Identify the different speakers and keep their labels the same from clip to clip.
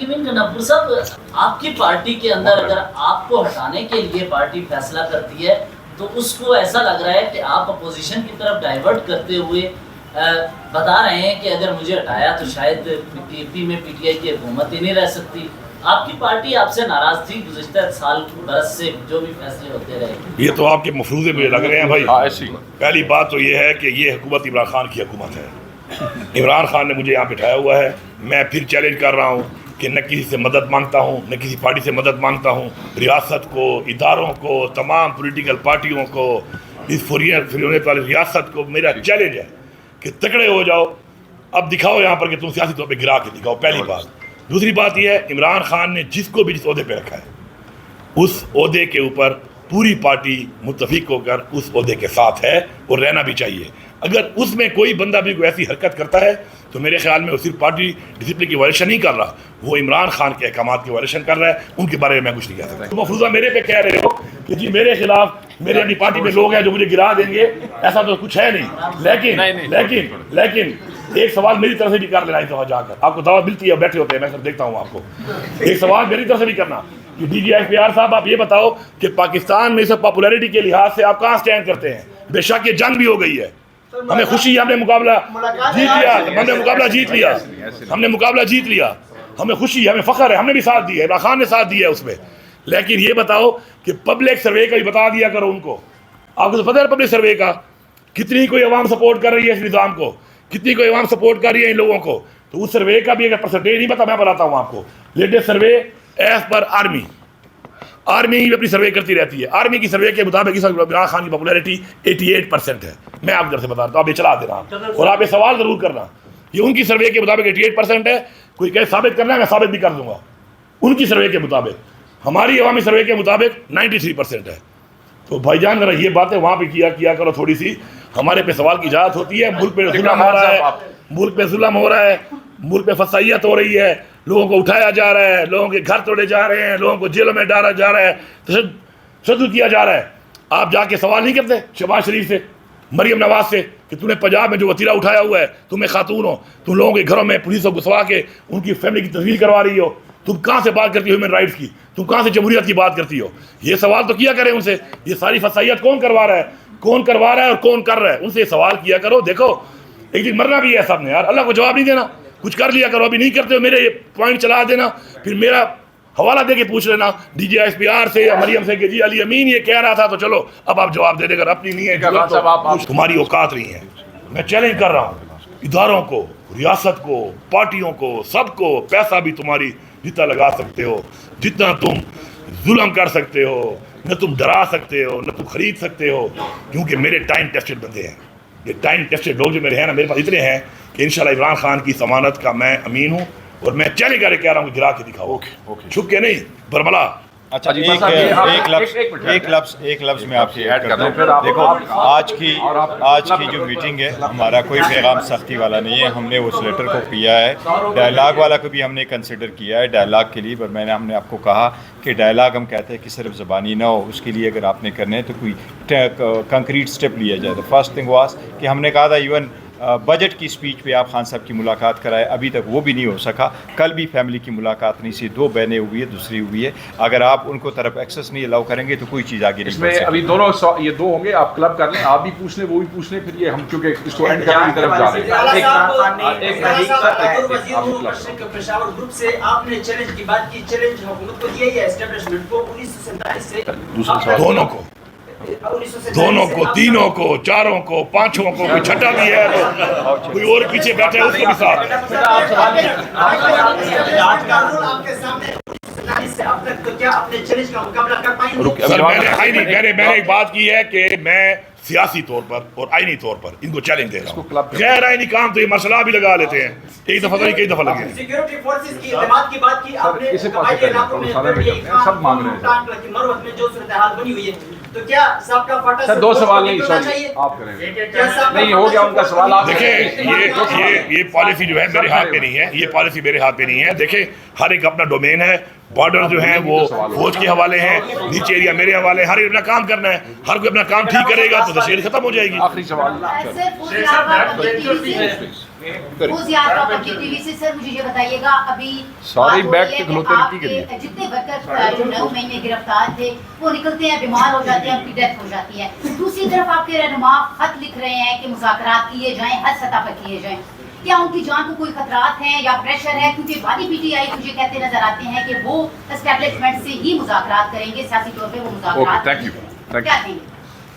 Speaker 1: لیکن نبر صاحب آپ کی پارٹی کے اندر اگر آپ کو ہٹانے کے لیے پارٹی فیصلہ کرتی ہے تو اس کو ایسا لگ رہا ہے کہ آپ اپوزیشن کی طرف ڈائیورٹ کرتے ہوئے بتا رہے ہیں کہ اگر مجھے ہٹایا تو شاید پی پی میں پی ٹی آئی کی حکومت ہی نہیں رہ سکتی. آپ کی پارٹی آپ سے ناراض تھی گزشتہ سال برس سے جو بھی فیصلے ہوتے رہے.
Speaker 2: یہ تو آپ کے مفروضے مجھے لگ رہے ہیں بھائی. پہلی بات تو یہ ہے کہ یہ حکومت عمران خان کی حکومت ہے. عمران خان نے مجھے یہاں بٹھایا ہوا ہے. میں پھر چیلنج کر رہا ہوں کہ نہ کسی سے مدد مانگتا ہوں نہ کسی پارٹی سے مدد مانگتا ہوں. ریاست کو، اداروں کو، تمام پولیٹیکل پارٹیوں کو، اس ہونے والی ریاست کو میرا چیلنج ہے کہ تکڑے ہو جاؤ. اب دکھاؤ یہاں پر کہ تم سیاسی طور پہ گرا کے دکھاؤ. پہلی بات. دوسری بات یہ ہے عمران خان نے جس کو بھی جس عہدے پہ رکھا ہے اس عہدے کے اوپر پوری پارٹی متفق ہو کر اس عہدے کے ساتھ ہے اور رہنا بھی چاہیے. اگر اس میں کوئی بندہ بھی کوئی ایسی حرکت کرتا ہے تو میرے خیال میں وہ صرف پارٹی ڈسپلن کی وائلیشن نہیں کر رہا، وہ عمران خان کے احکامات کی وائلیشن کر رہا ہے. ان کے بارے میں کچھ نہیں کہہ سکتا. تم مفروضہ میرے پہ کہہ رہے ہو کہ جی میرے خلاف میرے اپنی پارٹی میں لوگ ہیں جو مجھے گرا دیں گے، ایسا تو کچھ ہے نہیں. لیکن ایک سوال میری طرف سے بھی کر لینا اس دفعہ جا کر. آپ کو دعوت ملتی ہے، بیٹھے ہوتے ہیں، میں سب دیکھتا ہوں آپ کو. ایک سوال میری طرف سے بھی کرنا کہ D G S P R صاحب آپ یہ بتاؤ کہ پاکستان میں سب پاپولیرٹی کے لحاظ سے آپ کہاں سٹینڈ کرتے ہیں؟ بے شک یہ جنگ بھی ہو گئی ہے، ہمیں خوشی ہے، ہم نے مقابلہ جیت لیا، ہمیں خوشی ہے، ہمیں فخر ہے، ہم نے بھی ساتھ دی ہے، عمران خان نے ساتھ دیا ہے اس میں. لیکن یہ بتاؤ کہ پبلک سروے کا بھی بتا دیا کرو ان کو. آپ کو تو پتہ ہے پبلک سروے کا کتنی کوئی عوام سپورٹ کر رہی ہے اس نظام کو، کتنی کوئی عوام سپورٹ کر رہی ہے ان لوگوں کو. تو اس سروے کا بھی اگر پرسنٹیج نہیں پتا، میں بتاتا ہوں آپ کو. Latest survey as per army ہی اپنی سروے کرتی رہتی ہے. آرمی کی سروے کے مطابق اس وقت عمران خان کی پاپولیرٹی 88% ہے. میں آپ کی طرف سے بتا رہا ہوں، آپ یہ چلا دے رہا ہوں اور آپ یہ سوال ضرور کرنا. یہ ان کی سروے کے مطابق 88% ہے. کوئی کہے ثابت کرنا ہے، میں ثابت بھی کر دوں گا. ان کی سروے کے مطابق، ہماری عوامی سروے کے مطابق 93% ہے. تو بھائی جان ذرا یہ باتیں وہاں پہ کیا کرو تھوڑی سی. ہمارے پہ سوال کی اجازت ہوتی ہے. ملک پہ ظلم ہو رہا ہے، ملک پہ فسائیت ہو رہی ہے، لوگوں کو اٹھایا جا رہا ہے، لوگوں کے گھر توڑے جا رہے ہیں، لوگوں کو جیلوں میں ڈالا جا رہا ہے، تشدد کیا جا رہا ہے. آپ جا کے سوال نہیں کرتے شہباز شریف سے، مریم نواز سے کہ تم نے پنجاب میں جو وتیرہ اٹھایا ہوا ہے، تم ایک خاتون ہو، تم لوگوں کے گھروں میں پولیس کو گھسوا کے ان کی فیملی کی تحویل کروا رہی ہو، تم کہاں سے بات کرتی ہو ہیومن رائٹس کی، تم کہاں سے جمہوریت کی بات کرتی ہو؟ یہ سوال تو کیا کریں ان سے. یہ ساری فسائیت کون کروا رہا ہے اور کون کر رہا ہے؟ ان سے یہ سوال کیا کرو. دیکھو ایک دن مرنا بھی ہے سب نے یار، اللہ کو جواب نہیں دینا. کچھ کر لیا کرو، ابھی نہیں کرتے ہو میرے یہ پوائنٹ چلا دینا، پھر میرا حوالہ دے کے پوچھ لینا D G S P R سے یا مریم سے کہ جی علی امین یہ کہہ رہا تھا، تو چلو اب آپ جواب دے دے کر اپنی نہیں ہے تمہاری اوقات نہیں ہے. میں چیلنج کر رہا ہوں اداروں کو، ریاست کو، پارٹیوں کو، سب کو. پیسہ بھی تمہاری جتنا لگا سکتے ہو، جتنا تم ظلم کر سکتے ہو، نہ تم ڈرا سکتے ہو، نہ تم خرید سکتے ہو، کیونکہ میرے ٹائم ٹیسٹڈ بندے ہیں. یہ ٹائم ٹیسٹڈ لوگ جو میرے ہیں نا، میرے پاس اتنے ہیں کہ انشاءاللہ عمران خان کی ضمانت کا میں امین ہوں. اور میں چیلنج کر کے کہہ رہا ہوں کہ گرا کے دکھاؤ، چھپ کے نہیں، برملا.
Speaker 3: اچھا ایک لفظ میں آپ سے ایڈ کر دوں. دیکھو آج کی جو میٹنگ ہے ہمارا کوئی پیغام سختی والا نہیں ہے. ہم نے اس لیٹر کو کیا ہے، ڈائلاگ والا کو بھی ہم نے کنسیڈر کیا ہے ڈائلاگ کے لیے. پر ہم نے آپ کو کہا کہ ڈائلاگ ہم کہتے ہیں کہ صرف زبانی نہ ہو، اس کے لیے اگر آپ نے کرنے تو کوئی کنکریٹ سٹیپ لیا جائے. فرسٹ تھنگ واز کہ ہم نے کہا تھا ایون بجٹ کی سپیچ پہ آپ خان صاحب کی ملاقات کرائے، ابھی تک وہ بھی نہیں ہو سکا. کل بھی فیملی کی ملاقات نہیں سی، 2 بہنیں ہوئی ہے، دوسری ہوئی ہے. اگر آپ ان کو طرف ایکسس نہیں الاؤ کریں گے تو کوئی چیز آگے نہیں بڑھ سکتی.
Speaker 4: ابھی دونوں یہ 2 ہوں گے، آپ کلب کر لیں، آپ بھی پوچھ لیں، وہ بھی پوچھ لیں، پھر یہ ہم چونکہ اس کو اینڈ کرنے کی طرف جا رہے ہیں.
Speaker 5: پشاور گروپ سے آپ نے چیلنج کی بات کی، چیلنج حکومت کو دیا ہے اسٹیبلشمنٹ کو 1947 سے
Speaker 2: دونوں کو، تینوں کو، چاروں کو، پانچوں کو، کوئی چھٹا بھی ہے تو کوئی اور پیچھے بیٹھے اس کو بھی ساتھ. سر میں نے ایک بات کی ہے کہ میں سیاسی طور پر اور آئینی طور پر ان کو چیلنج دے رہا ہوں. غیر آئینی کام تو یہ مسئلہ بھی لگا لیتے ہیں، ایک دفعہ نہیں کئی دفعہ لگے.
Speaker 5: سیکیورٹی فورسز کی اعتماد کی بات کی آپ نے، قبائلی علاقوں میں سب مانگ رہے ہیں، مروت میں جو صورتحال بنی ہوئی ہے، تو کیا صاحب کا فاٹا
Speaker 4: سر 2 سوال نہیں، سوری آپ کریں نہیں ہو گیا ان کا سوال. آپ
Speaker 2: دیکھیں یہ پالیسی جو ہے میرے ہاتھ پہ نہیں ہے، یہ پالیسی میرے ہاتھ پہ نہیں ہے. دیکھیں ہر ایک اپنا ڈومین ہے، بارڈر جو ہیں وہ فوج کے حوالے ہیں، نیچے ایریا میرے حوالے. ہر ایک اپنا کام کرنا ہے، ہر کوئی اپنا کام ٹھیک کرے گا تو دشہری ختم ہو جائے گی.
Speaker 4: آخری سوال
Speaker 6: ٹی وی سے سر مجھے یہ بتائیے گا ابھی
Speaker 4: سارے
Speaker 6: بات ہو
Speaker 4: بیٹھ
Speaker 6: رہی
Speaker 4: کے
Speaker 6: ہے
Speaker 4: کھلوتے
Speaker 6: کہ
Speaker 4: رکھی
Speaker 6: آپ
Speaker 4: کے لیے
Speaker 6: کے جتنے ورکر جو 9 مہینے گرفتار تھے وہ نکلتے ہیں، بیمار ہو جاتے ہیں، ان کی ڈیتھ ہو جاتی ہے. دوسری طرف آپ کے رہنما خط لکھ رہے ہیں کہ مذاکرات کیے جائیں، ہر سطح پر کیے جائیں. کیا ان کی جان کو کوئی خطرات ہیں یا پریشر ہے؟ کیونکہ بانی پی ٹی آئی مجھے کہتے نظر آتے ہیں کہ وہ اسٹیبلشمنٹ سے ہی مذاکرات کریں گے، سیاسی طور پہ وہ مذاکرات
Speaker 4: thank you.
Speaker 6: کیا کہیں گے؟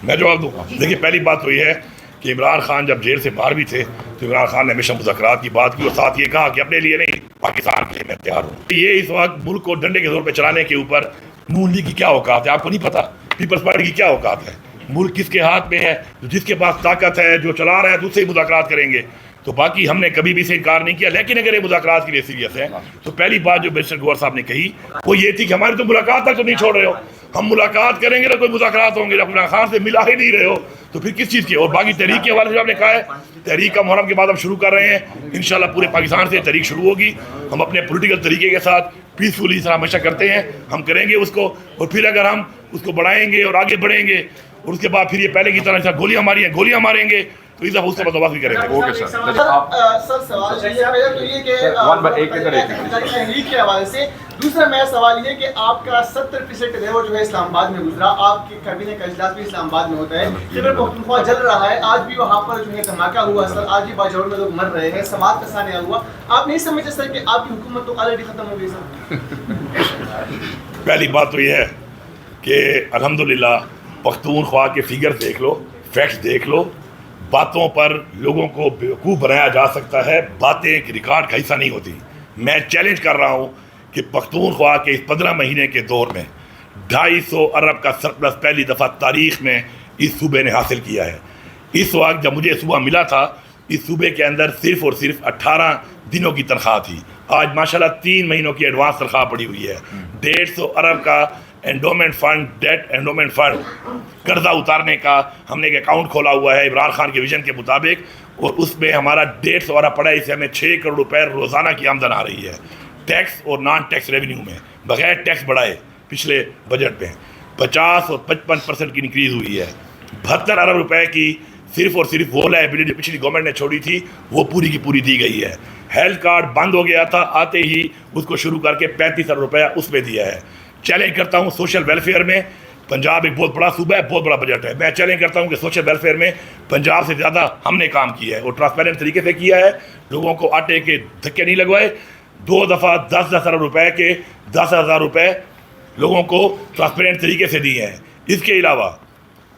Speaker 2: میں جواب دوں گا. دیکھیے پہلی بات تو یہ ہے کہ عمران خان جب جیل سے باہر بھی تھے تو عمران خان نے ہمیشہ مذاکرات کی بات کی اور ساتھ یہ کہا کہ اپنے لیے نہیں پاکستان کے لیے میں تیار ہوں. یہ اس وقت ملک کو ڈنڈے کے زور پہ چلانے کے اوپر نون لیگ کی کیا اوقات ہے آپ کو نہیں پتا، پیپلز پارٹی کی کیا اوقات ہے. ملک کس کے ہاتھ میں ہے، جس کے پاس طاقت ہے، جو چلا رہا ہے تو اس سے ہی مذاکرات کریں گے. تو باقی ہم نے کبھی بھی سے انکار نہیں کیا، لیکن اگر یہ مذاکرات کے لیے سیریس ہے تو پہلی بات جو بیرسٹر گوہر صاحب نے کہی وہ یہ تھی کہ ہماری تو ملاقات تک تو نہیں چھوڑ رہے ہو. ہم ملاقات کریں گے تو کوئی مذاکرات ہوں گے، جب عمران خان سے ملا ہی نہیں رہے ہو تو پھر کس چیز کی. اور باقی تحریک کے حوالے سے آپ نے کہا ہے تحریک کا محرم کے بعد ہم شروع کر رہے ہیں، انشاءاللہ پورے پاکستان سے تحریک شروع ہوگی. ہم اپنے پولیٹیکل طریقے کے ساتھ پیسفلی طرح ہمیشہ کرتے ہیں، ہم کریں گے اس کو. اور پھر اگر ہم اس کو بڑھائیں گے اور آگے بڑھیں گے اور اس کے بعد پھر یہ پہلے کی طرح گولیاں ماریں گے تو اس سے بندوبست بھی کریں گے.
Speaker 4: Okay sir.
Speaker 7: سر سوال یہ ہے پہلے تو یہ کہ تحریک کے حوالے سے، دوسرا میرا سوال یہ کہ آپ کا 70% ریور جو ہے اسلام آباد میں گزرا، آپ کے کابینہ کا اجلاس بھی اسلام آباد میں ہوتا ہے، خیبر پختونخوا جل رہا ہے، آج بھی وہاں پر جو ہے دھماکہ ہوا سر، آج بھی باجوڑ میں لوگ مر رہے ہیں، سماعت کا سانحہ ہوا. آپ نہیں سمجھتے سر کہ آپ کی حکومت تو آلریڈی ختم ہو گئی سر؟
Speaker 2: پہلی بات تو یہ ہے کہ الحمدللہ پختونخوا کے فگر دیکھ لو، فیکٹس دیکھ لو. باتوں پر لوگوں کو بیوقوف بنایا جا سکتا ہے، باتیں ایک ریکارڈ کا حصہ نہیں ہوتی. میں چیلنج کر رہا ہوں کہ پختونخوا کے اس 15 مہینے کے دور میں 250 ارب کا سرپلس پہلی دفعہ تاریخ میں اس صوبے نے حاصل کیا ہے. اس وقت جب مجھے صبح ملا تھا اس صوبے کے اندر صرف اور صرف 18 دنوں کی تنخواہ تھی. آج ماشاءاللہ 3 مہینوں کی ایڈوانس تنخواہ پڑی ہوئی ہے. 150 ارب کا endowment fund, debt endowment fund, قرضہ اتارنے کا ہم نے ایک اکاؤنٹ کھولا ہوا ہے عمران خان کے ویژن کے مطابق، اور اس میں ہمارا 150 ارب پڑا ہے. اس سے ہمیں 6 کروڑ روپے روزانہ کی آمدن آ رہی ہے ٹیکس اور نان ٹیکس ریونیو میں، بغیر ٹیکس بڑھائے. پچھلے بجٹ میں 50 اور 55% کی انکریز ہوئی ہے. 72 ارب روپے کی صرف اور صرف وہ لائبلٹی پچھلی گورنمنٹ نے چھوڑی تھی وہ پوری کی پوری دی گئی ہے. ہیلتھ کارڈ بند ہو گیا تھا، آتے ہی اس کو شروع کر کے 35 ارب روپیہ اس پہ دیا ہے. چیلنج کرتا ہوں سوشل ویلفیئر میں پنجاب ایک بہت بڑا صوبہ ہے، بہت بڑا بجٹ ہے. میں چیلنج کرتا ہوں کہ سوشل ویلفیئر میں پنجاب سے زیادہ ہم نے کام کیا ہے اور ٹرانسپیرنٹ طریقے سے کیا ہے. لوگوں کو آٹے کے دھکے نہیں لگوائے. 2 دفعہ 10 ارب روپے کے 10,000 روپے لوگوں کو ٹرانسپیرنٹ طریقے سے دیے ہیں. اس کے علاوہ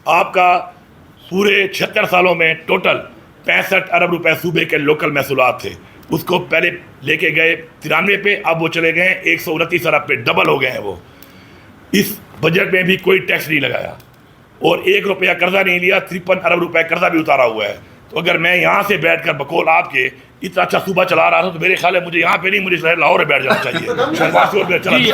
Speaker 2: آپ کا پورے 76 سالوں میں ٹوٹل 65 ارب روپے صوبے کے لوکل محصولات تھے. اس کو پہلے لے کے گئے 93 پہ، اب وہ چلے گئے 129 ارب پہ، ڈبل ہو گئے ہیں وہ. اس بجٹ میں بھی کوئی ٹیکس نہیں لگایا اور 1 روپیہ قرضہ نہیں لیا. 53 ارب روپے قرضہ بھی اتارا ہوا ہے. تو اگر میں یہاں سے بیٹھ کر بقول آپ کے اتنا اچھا صوبہ چلا رہا تھا تو میرے خیال ہے مجھے یہاں پہ نہیں، مجھے لاہور میں بیٹھ جانا چاہیے.